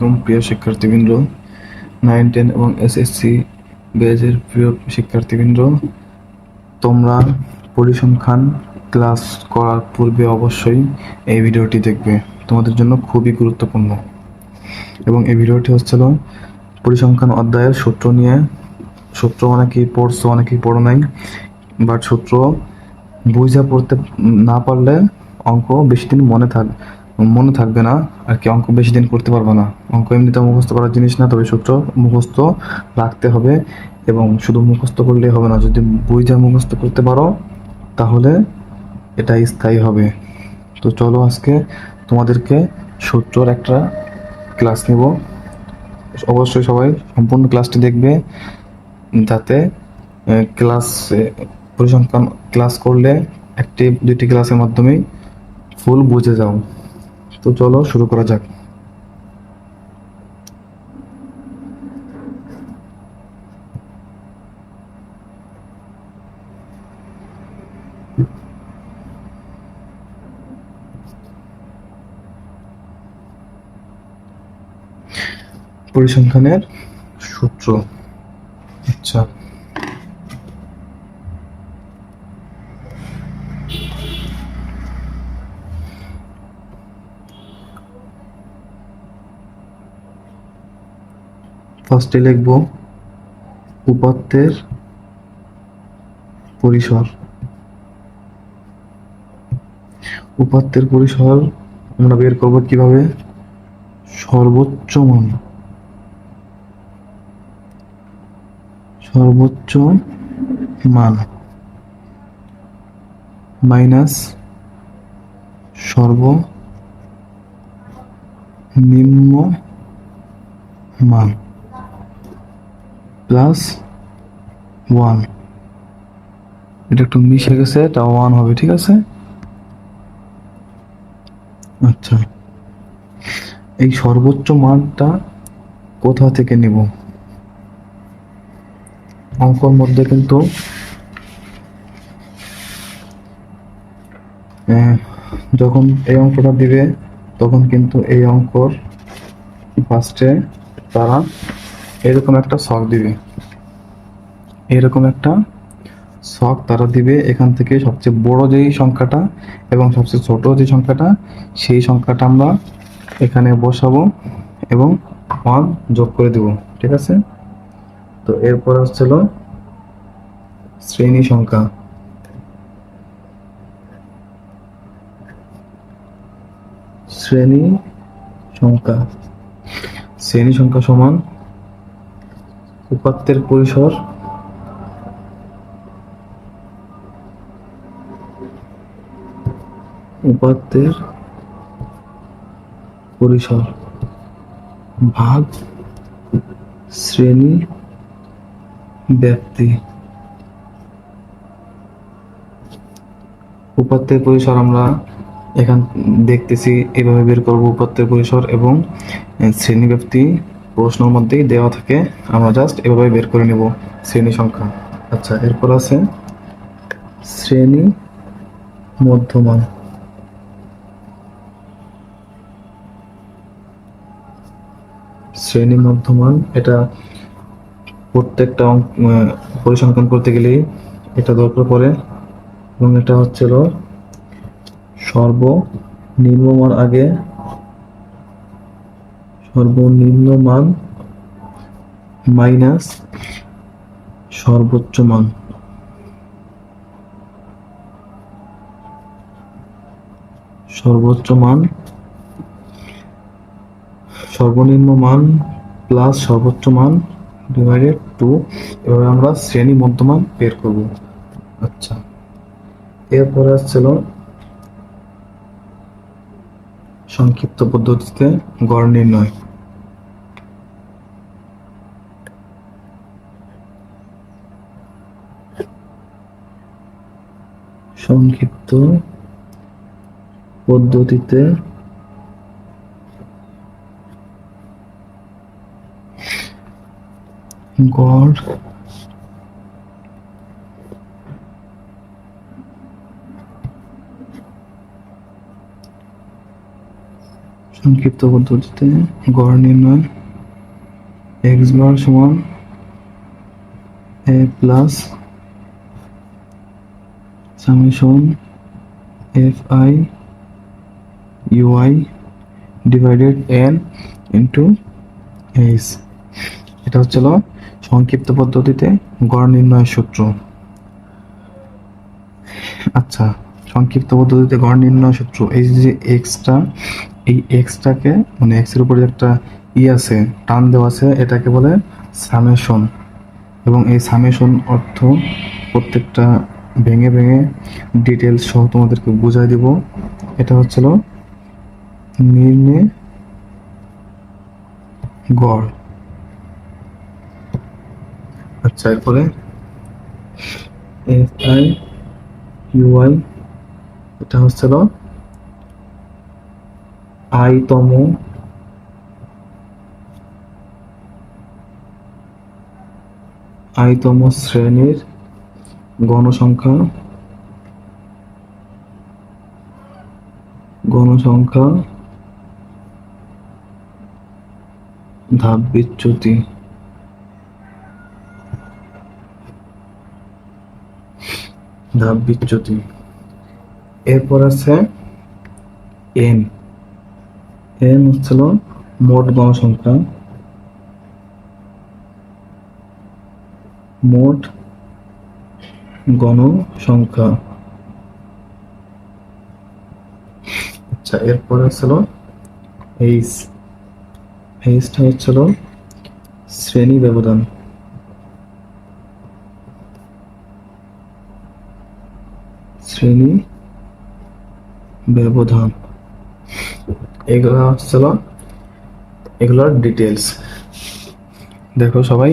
আলাইকুম প্রিয় শিক্ষার্থীবৃন্দ। 9, 10 এবং এসএসসি ব্যাচের প্রিয় শিক্ষার্থীবৃন্দ, তোমরা পরিসংখ্যান ক্লাস করার পূর্বে অবশ্যই এই ভিডিওটি দেখবে, তোমাদের জন্য খুবই গুরুত্বপূর্ণ। এবং এই ভিডিওটি হচ্ছিল পরিসংখ্যান অধ্যায়ের সূত্র নিয়ে। সূত্র অনেকেই পড়ছো, অনেকেই পড়ো নাই, বাট সূত্র বুঝা পড়তে না পারলে অঙ্ক বেশি দিন মনে থাকবে না আর কি, অঙ্ক বেশি দিন করতে পারবে না। অঙ্ক এমনিতে মুখস্থ করার জিনিস না, তবে সূত্র মুখস্থ রাখতে হবে। এবং শুধু মুখস্থ করলেই হবে না, যদি বুঝা মুখস্থ করতে পারো তাহলে এটা স্থায়ী হবে। তো চলো আজকে তোমাদেরকে সূত্রর একটা ক্লাস নেব। অবশ্যই সবাই সম্পূর্ণ ক্লাসটি দেখবে, যাতে ক্লাস পরিসংখ্যান ক্লাস করলে একটি দুইটি ক্লাসের মাধ্যমেই ফুল বুঝে যাও। তো চলো শুরু করা যাক। পরিসংখ্যানের সূত্র। আচ্ছা, ফার্স্টে লিখব উপাত্তের পরিসর। উপাত্তের পরিসর আমরা বের করব কিভাবে? সর্বোচ্চ মান, সর্বোচ্চ মান মাইনাস সর্বনিম্ন মান প্লাস 1। এটা একটু মিশে গেছে, এটা 1 হবে, ঠিক আছে। আচ্ছা, এই সর্বোচ্চ মানটা কোথা থেকে নিব? অঙ্কর মধ্যে কিন্তু যখন এই অঙ্কটা দিবে তখন কিন্তু এই অঙ্কর ফার্স্টে তারা এরকম একটা ছক দিবে, এরকম একটা ছক তারা দিবে। এখান থেকে সবচেয়ে বড় যেই সংখ্যাটা এবং সবচেয়ে ছোট যে সংখ্যাটা, সেই সংখ্যাটা আমরা এখানে বসাবো এবং 1 যোগ করে দিব, ঠিক আছে। তো এরপর হচ্ছিল শ্রেণী সংখ্যা। শ্রেণী সংখ্যা শ্রেণী সংখ্যা সমান উপাত্তের পরিসর উপাত্তের পরিসর ভাগ শ্রেণী ব্যাপ্তি। উপাত্তের পরিসর আমরা এখান দেখতেছি এভাবে বের করব উপাত্তের পরিসর, এবং শ্রেণী ব্যাপ্তি প্রশ্নের মধ্যেই দেওয়া থাকে, আমরা জাস্ট এভাবে বের করে নেব শ্রেণী সংখ্যা। আচ্ছা, এরপর আছে শ্রেণী মধ্যমান। শ্রেণী মধ্যমান এটা প্রত্যেকটা পরিসংখ্যান করতে গেলেই এটা দরকার পড়ে। এবং এটা হচ্ছিল সর্বনিম্ন মান, আগে সর্বনিম্ন মান মাইনাস সর্বোচ্চ মান। সর্বোচ্চ মান সর্বনিম্ন মান প্লাস সর্বোচ্চ মান ডিভাইডেড 2। এভাবে আমরা শ্রেণী মধ্যমান বের করব। আচ্ছা, এরপরে আসছিল সংক্ষিপ্ত পদ্ধতিতে গড় নির্ণয়। সংক্ষিপ্ত পদ্ধতিতে গড় সংক্ষিপ্ত পদ্ধতিতে গড় নির্ণয় এক্স বার সমান A plus summation f i u i divided n into h. এটা হচ্ছিল সংক্ষিপ্ত পদ্ধতিতে গড় নির্ণয়ের সূত্র। আচ্ছা, সংক্ষিপ্ত পদ্ধতিতে গড় নির্ণয় সূত্র, এই যে এক্সটা, এই এক্সটাকে মানে এক্সের উপরে একটা আছে টান দেওয়া আছে, এটাকে বলে সামেশন। এবং এই সামেশন অর্থ প্রত্যেকটা ভেঙে ভেঙে ডিটেলস সহ তোমাদেরকে বুঝাই দিব। এটা হচ্ছিল নির্ণয় গড়। আচ্ছা, এরপরে এফ আই ইউআই, এটা হচ্ছিল আইতম শ্রেণীর গণসংখ্যা ধাপ বিচ্যুতি। এরপর আছে এন। এন হচ্ছিল মোট গণসংখ্যা, আচ্ছা, এরপর হচ্ছিল এইচ। এইচটা হচ্ছিল শ্রেণী ব্যবধান। এগুলো হচ্ছিল এগুলোর ডিটেলস। দেখো সবাই